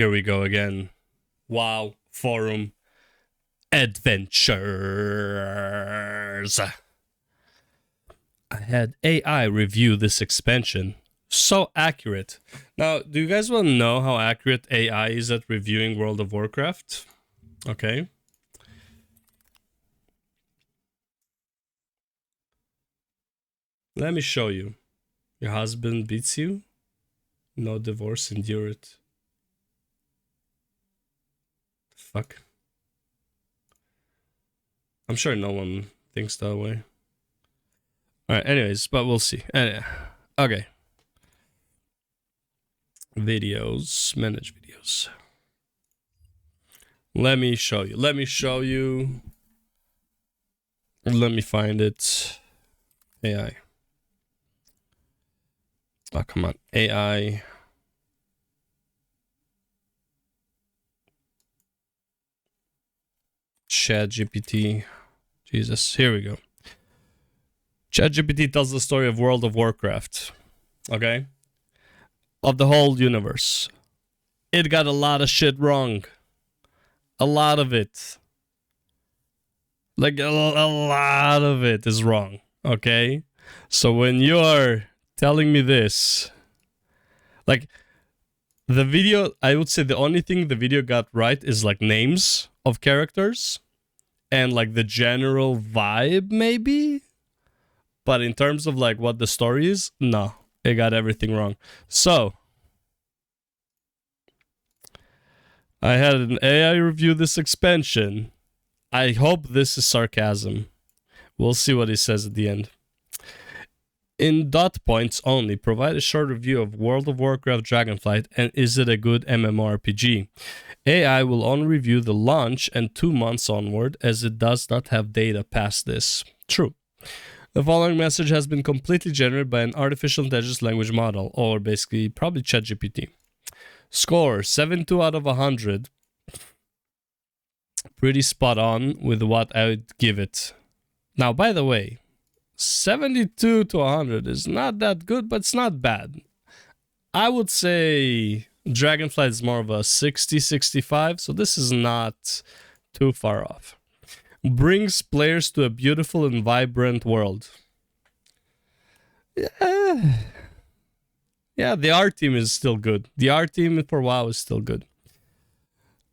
Here we go again. WoW forum adventures. I had AI review this expansion. So accurate. Now, do you guys want to know how accurate AI is at reviewing World of Warcraft? Okay. Let me show you. Your husband beats you? No divorce, endure it. Fuck. I'm sure no one thinks that way. Alright, anyways, but we'll see. Okay. Videos. Manage videos. Let me show you. Let me find it. AI. Oh, come on. AI. ChatGPT. Jesus. Here we go. ChatGPT tells the story of World of Warcraft. Okay? Of the whole universe. It got a lot of shit wrong. A lot of it. Like, a lot of it is wrong. Okay? So when you are telling me this, like, the video, I would say the only thing the video got right is like names of characters and like the general vibe, maybe. But in terms of like what the story is, no, it got everything wrong. So I had an AI review this expansion. I hope this is sarcasm. We'll see what he says at the end. In dot points only, provide a short review of World of Warcraft Dragonflight and is it a good MMORPG? AI will only review the launch and 2 months onward as it does not have data past this. True. The following message has been completely generated by an artificial intelligence language model, or basically probably ChatGPT. Score 72 out of 100. Pretty spot on with what I would give it. Now, by the way, 72 to 100 is not that good, but it's not bad. I would say Dragonflight is more of a 60-65, so this is not too far off. Brings players to a beautiful and vibrant world. Yeah, the art team is still good. The art team for WoW is still good.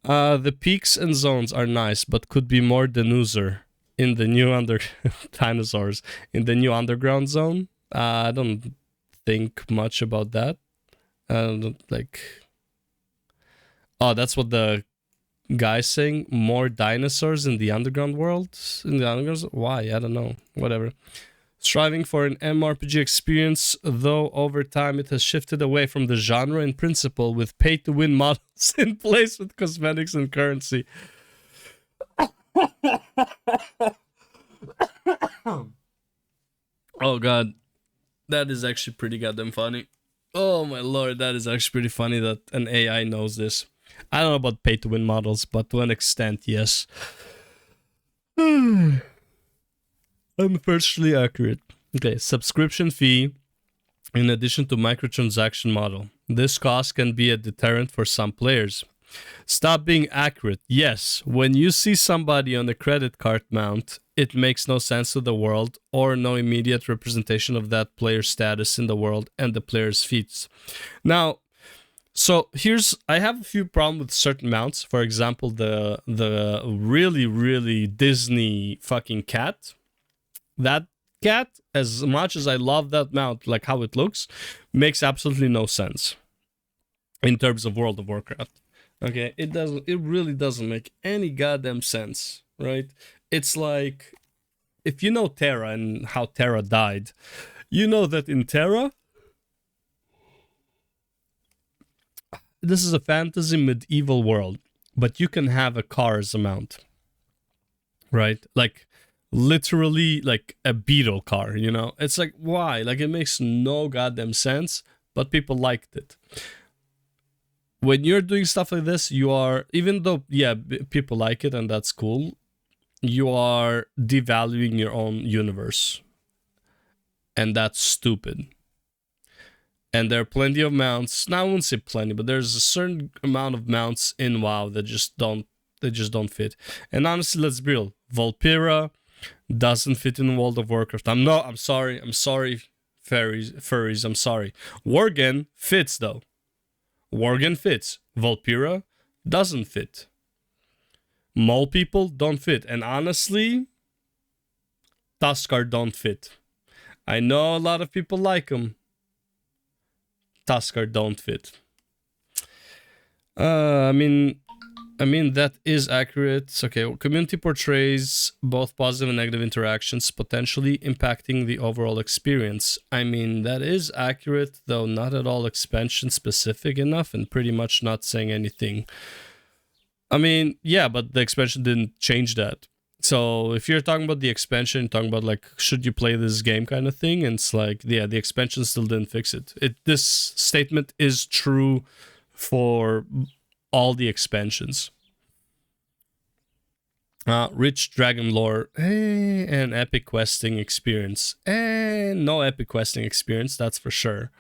The peaks and zones are nice, but could be more Denuser in the new dinosaurs in the new underground zone. I don't think much about that. Like, oh, that's what the guy's saying. More dinosaurs in the underground world. Why? I don't know. Whatever. Striving for an MMORPG experience, though over time it has shifted away from the genre in principle, with pay-to-win models in place with cosmetics and currency. Oh god, that is actually pretty goddamn funny. Oh my lord, that is actually pretty funny that an AI knows this. I don't know about pay-to-win models, but to an extent, yes. Unfortunately accurate. Okay, subscription fee in addition to microtransaction model. This cost can be a deterrent for some players. Stop being accurate. Yes, when you see somebody on a credit card mount, it makes no sense to the world or no immediate representation of that player's status in the world and the player's feats. Now, so I have a few problems with certain mounts. For example, the really Disney fucking cat. That cat, as much as I love that mount, like how it looks, makes absolutely no sense in terms of World of Warcraft. Okay, it really doesn't make any goddamn sense, right? It's like, if you know Terra and how Terra died, you know that in Terra, this is a fantasy medieval world, but you can have a car as a mount, right? Like, literally, like a beetle car, you know? It's like, why? Like, it makes no goddamn sense, but people liked it. When you're doing stuff like this, you are, even though, yeah, people like it and that's cool, you are devaluing your own universe. And that's stupid. And there are plenty of mounts. Now I won't say plenty, but there's a certain amount of mounts in WoW that just don't fit. And honestly, let's be real. Volpira doesn't fit in World of Warcraft. I'm sorry, furries, I'm sorry. Worgen fits though. Worgen fits. Volpira doesn't fit. Mole people don't fit. And honestly, Tuskar don't fit. I know a lot of people like them. Tuskar don't fit. I mean that is accurate. Okay, community portrays both positive and negative interactions, potentially impacting the overall experience. I mean, that is accurate, though not at all expansion specific enough and pretty much not saying anything. I mean, yeah, but the expansion didn't change that. So if you're talking about the expansion, talking about like, should you play this game kind of thing, and it's like, yeah, the expansion still didn't fix it. This statement is true for all the expansions. Rich dragon lore, and epic questing experience. No epic questing experience, that's for sure.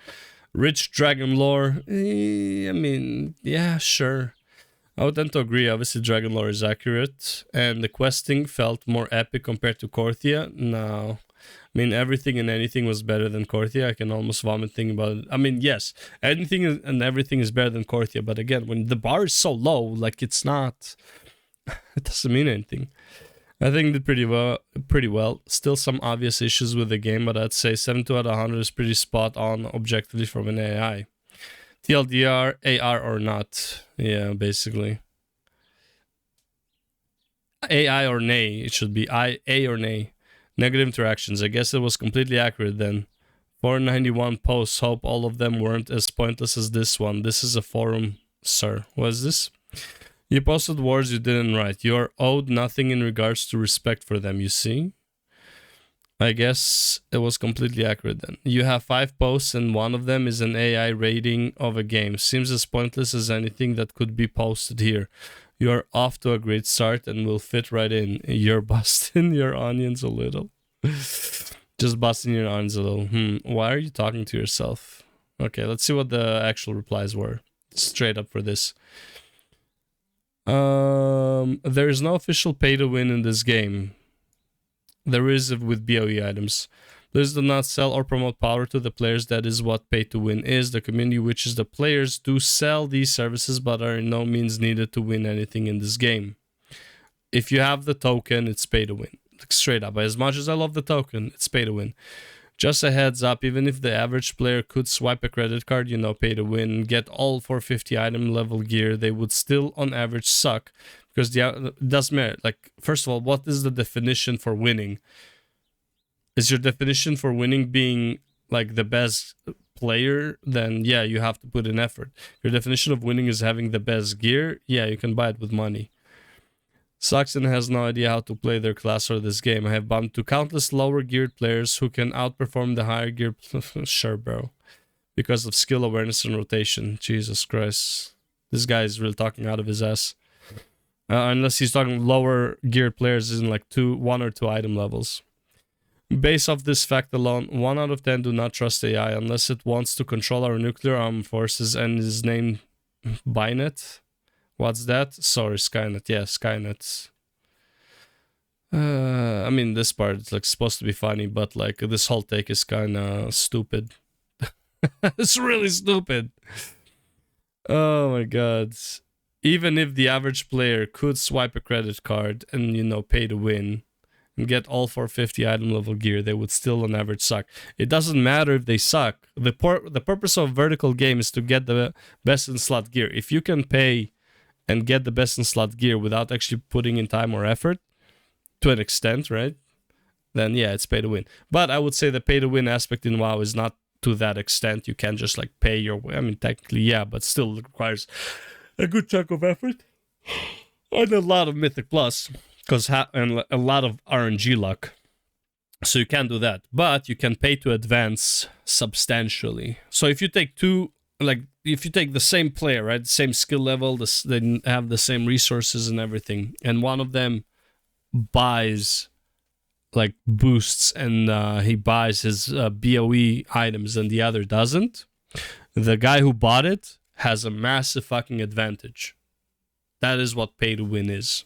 Rich dragon lore, I mean, yeah, sure. I would tend to agree. Obviously, dragon lore is accurate, and the questing felt more epic compared to Korthia. No. I mean, everything and anything was better than Korthia. I can almost vomit thinking about it. I mean, yes, anything and everything is better than Korthia, but again, when the bar is so low, like, it's not... it doesn't mean anything. I think it did pretty well. Still some obvious issues with the game, but I'd say 72 out of 100 is pretty spot on objectively from an AI. TLDR, AR or not. Yeah, basically. AI or nay. It should be A or nay. Negative interactions. I guess it was completely accurate then. 491 posts. Hope all of them weren't as pointless as this one. This is a forum, sir. What is this? You posted words you didn't write. You are owed nothing in regards to respect for them, you see? I guess it was completely accurate then. You have 5 posts and one of them is an AI rating of a game. Seems as pointless as anything that could be posted here. You're off to a great start and will fit right in. You're busting your onions a little. Just busting your onions a little. Why are you talking to yourself? Okay, let's see what the actual replies were. Straight up for this. There is no official pay to win in this game. There is with BOE items. Players do not sell or promote power to the players. That is what pay to win is. The community, which is the players, do sell these services but are in no means needed to win anything in this game. If you have the token, it's pay to win. Like, straight up. As much as I love the token, it's pay to win. Just a heads up, even if the average player could swipe a credit card, pay to win, get all 450 item level gear, they would still on average suck. Because it doesn't matter. Like, first of all, what is the definition for winning? Is your definition for winning being like the best player? Then yeah, you have to put in effort. Your definition of winning is having the best gear. Yeah, you can buy it with money. Saxon has no idea how to play their class or this game. I have bumped to countless lower geared players who can outperform the higher gear. Sure, bro. Because of skill awareness and rotation. Jesus Christ. This guy is really talking out of his ass. Unless he's talking lower geared players in like 1 or 2 item levels. Based off this fact alone, 1 out of 10 do not trust AI unless it wants to control our nuclear armed forces and is named Bynet. What's that? Sorry, Skynet. Yeah, Skynet. I mean, this part is like supposed to be funny, but like this whole take is kind of stupid. It's really stupid. Oh my god. Even if the average player could swipe a credit card and, pay to win and get all 450 item level gear, they would still on average suck. It doesn't matter if they suck. The purpose of vertical game is to get the best in slot gear. If you can pay and get the best in slot gear without actually putting in time or effort, to an extent, right? Then yeah, it's pay to win. But I would say the pay to win aspect in WoW is not to that extent. You can't just like pay your way. I mean, technically, yeah, but still requires a good chunk of effort and a lot of Mythic Plus, and a lot of RNG luck. So you can't do that, but you can pay to advance substantially. So if you take if you take the same player, right, the same skill level, they have the same resources and everything, and one of them buys like boosts and he buys his BOE items and the other doesn't, The guy who bought it has a massive fucking advantage. That is what pay to win is.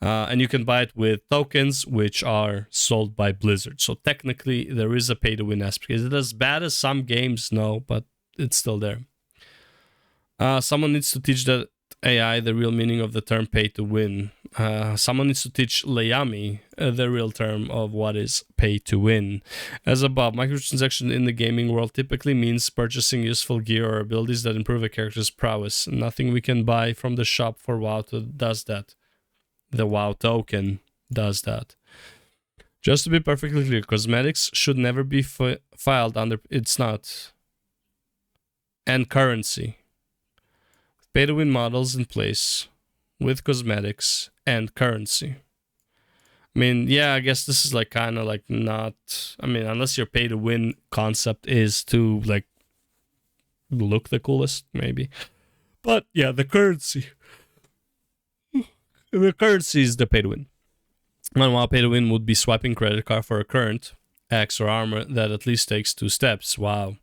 And you can buy it with tokens, which are sold by Blizzard. So technically, there is a pay to win aspect. Is it as bad as some games? No, but it's still there. Someone needs to teach that AI the real meaning of the term pay to win. Someone needs to teach Layami the real term of what is pay to win. As above, microtransaction in the gaming world typically means purchasing useful gear or abilities that improve a character's prowess. Nothing we can buy from the shop for WoW does that. The WoW token does that. Just to be perfectly clear, cosmetics should never be filed under... It's not. And currency. Pay to win models in place with cosmetics and currency. I mean, yeah, I guess this is like kind of like not... I mean, unless your pay to win concept is to like look the coolest, maybe. But yeah, the currency. The currency is the pay to win. And while pay to win would be swiping credit card for a current, axe or armor that at least takes 2 steps. Wow.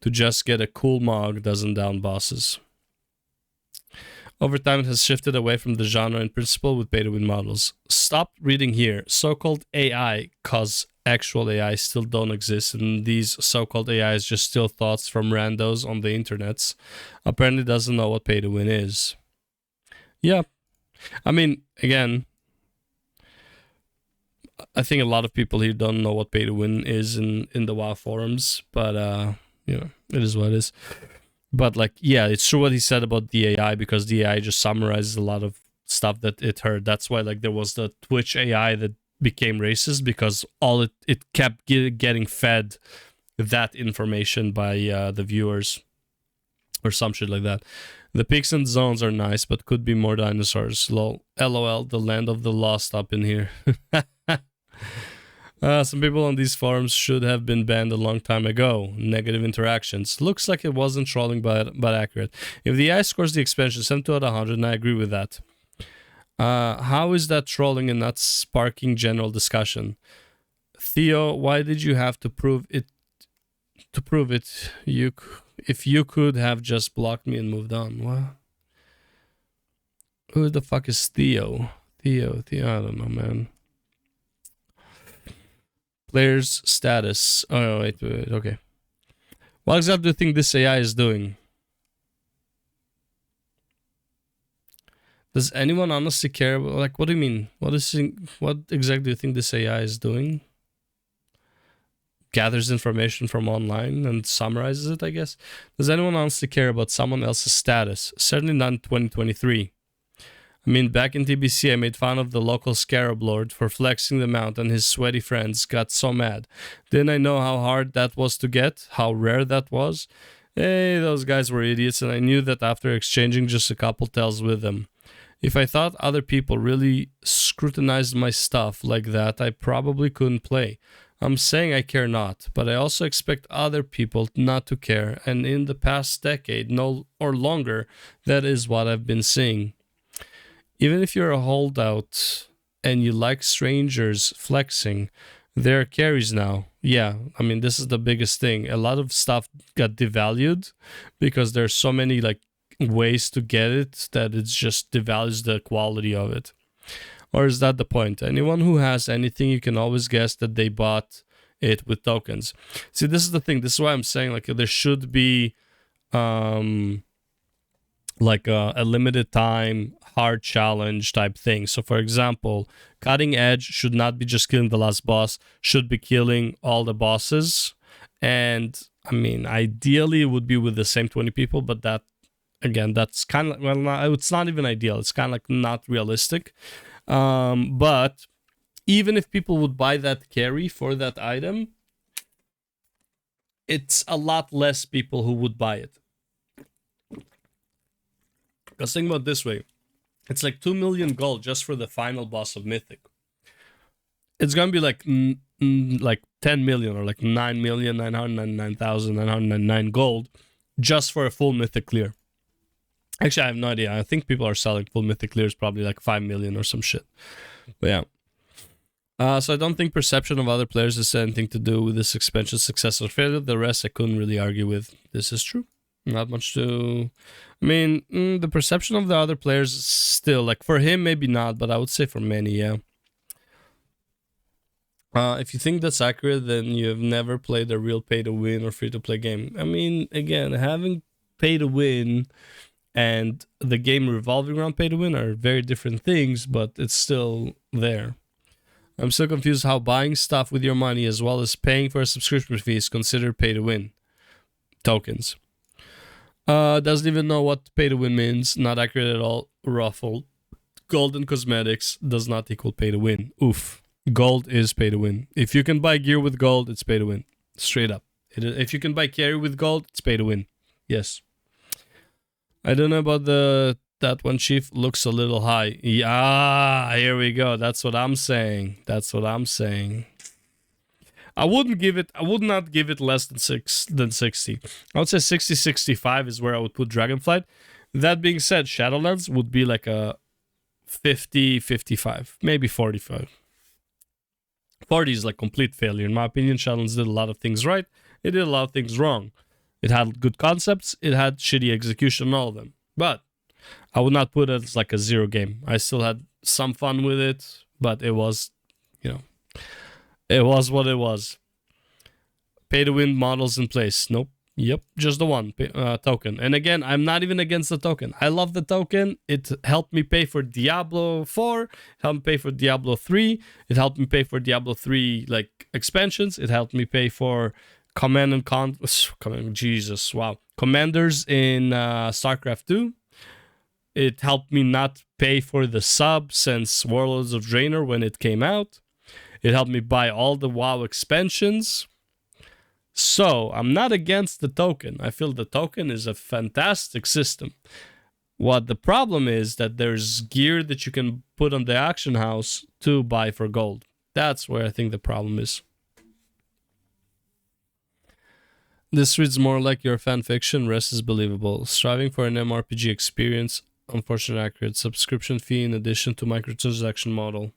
To just get a cool mog doesn't down bosses. Over time, it has shifted away from the genre in principle with pay to win models. Stop reading here. So-called AI, cause actual AI still don't exist, and these so-called AIs just steal thoughts from randos on the internets. Apparently doesn't know what pay to win is. Yeah. I mean, again, I think a lot of people here don't know what pay to win is in the WoW forums, but you know, it is what it is. But like, yeah, it's true what he said about the AI, because the AI just summarizes a lot of stuff that it heard. That's why like there was the Twitch AI that became racist, because all it kept getting fed that information by the viewers or some shit like that. The peaks and zones are nice, but could be more dinosaurs. LOL, the land of the lost up in here. Some people on these forums should have been banned a long time ago. Negative interactions. Looks like it wasn't trolling, but accurate. If the AI scores the expansion 72 out of 100, and I agree with that. How is that trolling and not sparking general discussion? Theo, why did you have to prove it? If you could have just blocked me and moved on. What? Who the fuck is Theo? Theo, I don't know, man. Player's status. Oh, wait, okay. What exactly do you think this AI is doing? Does anyone honestly care? Like, what do you mean? What exactly do you think this AI is doing? Gathers information from online and summarizes it, I guess. Does anyone honestly care about someone else's status? Certainly not in 2023. I mean, back in TBC, I made fun of the local Scarab Lord for flexing the mount, and his sweaty friends got so mad. Didn't I know how hard that was to get? How rare that was? Hey, those guys were idiots, and I knew that after exchanging just a couple tells with them. If I thought other people really scrutinized my stuff like that, I probably couldn't play. I'm saying I care not, but I also expect other people not to care, and in the past decade, no or longer, that is what I've been seeing. Even if you're a holdout and you like strangers flexing, there are carries now. Yeah, I mean, this is the biggest thing. A lot of stuff got devalued because there's so many like ways to get it that it just devalues the quality of it. Or is that the point? Anyone who has anything, you can always guess that they bought it with tokens. See, this is the thing. This is why I'm saying like there should be like a limited time hard challenge type thing. So for example, cutting edge should not be just killing the last boss, should be killing all the bosses. And I mean, ideally it would be with the same 20 people, but that, again, that's kind of, well, it's not even ideal. It's kind of like not realistic. But even if people would buy that carry for that item, it's a lot less people who would buy it. Because think about it this way. It's like 2 million gold just for the final boss of Mythic. It's going to be like 10 million or like 9,999,999 gold just for a full Mythic clear. Actually, I have no idea. I think people are selling full Mythic clears probably like 5 million or some shit. But yeah. So I don't think perception of other players has anything to do with this expansion's success or failure. The rest I couldn't really argue with. This is true. Not much to... I mean, the perception of the other players is still, like, for him, maybe not, but I would say for many, yeah. If you think that's accurate, then you've never played a real pay-to-win or free-to-play game. I mean, again, having pay-to-win and the game revolving around pay-to-win are very different things, but it's still there. I'm still confused how buying stuff with your money as well as paying for a subscription fee is considered pay-to-win. Tokens. Doesn't even know what pay-to-win means. Not accurate at all. Ruffle. Golden cosmetics does not equal pay-to-win. Oof. Gold is pay-to-win. If you can buy gear with gold, it's pay-to-win. Straight up. If you can buy carry with gold, it's pay-to-win. Yes. I don't know about that one, Chief. Looks a little high. Yeah, here we go. That's what I'm saying. That's what I'm saying. I would not give it less than 60. I would say 60, 65 is where I would put Dragonflight. That being said, Shadowlands would be like a 50, 55, maybe 45. 40 is like complete failure. In my opinion, Shadowlands did a lot of things right. It did a lot of things wrong. It had good concepts. It had shitty execution, all of them. But I would not put it as like a 0 game. I still had some fun with it, but it was, it was what it was. Pay-to-win models in place. Nope. Yep, just the one token. And again, I'm not even against the token. I love the token. It helped me pay for Diablo 4. It helped me pay for Diablo 3. It helped me pay for Diablo 3 like expansions. It helped me pay for Commanders in StarCraft 2. It helped me not pay for the sub since Warlords of Draenor when it came out. It helped me buy all the WoW expansions. So, I'm not against the token. I feel the token is a fantastic system. What the problem is that there's gear that you can put on the auction house to buy for gold. That's where I think the problem is. This reads more like your fanfiction, rest is believable. Striving for an MMORPG experience, unfortunately accurate. Subscription fee in addition to microtransaction model.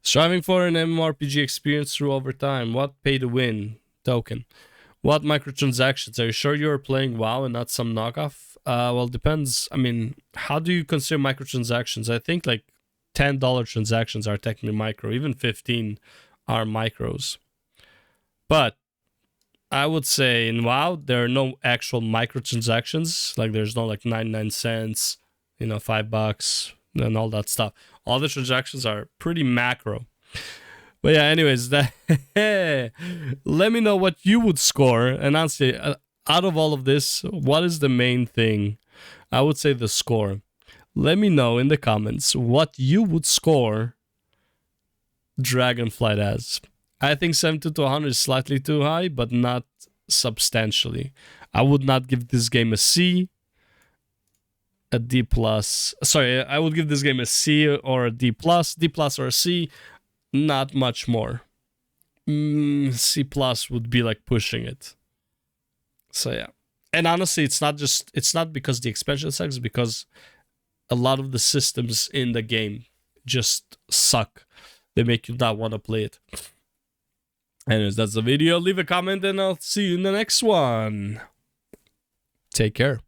Striving for an MMORPG experience through overtime. What pay to win? Token. What microtransactions? Are you sure you're playing WoW and not some knockoff? Well, depends. I mean, how do you consider microtransactions? I think like $10 transactions are technically micro. Even 15 are micros. But I would say in WoW, there are no actual microtransactions. Like there's no like 99 cents, $5 and all that stuff. All the transactions are pretty macro. But yeah, anyways, let me know what you would score. And honestly, out of all of this, what is the main thing? I would say the score. Let me know in the comments what you would score Dragonflight as. I think 70 to 100 is slightly too high, but not substantially. I would not give this game a C, a D+. Sorry, I would give this game a C or a D+, D+ or a C. Not much more. C+ would be like pushing it. So yeah. And honestly, it's not because the expansion sucks, because a lot of the systems in the game just suck. They make you not want to play it. Anyways, that's the video. Leave a comment and I'll see you in the next one. Take care.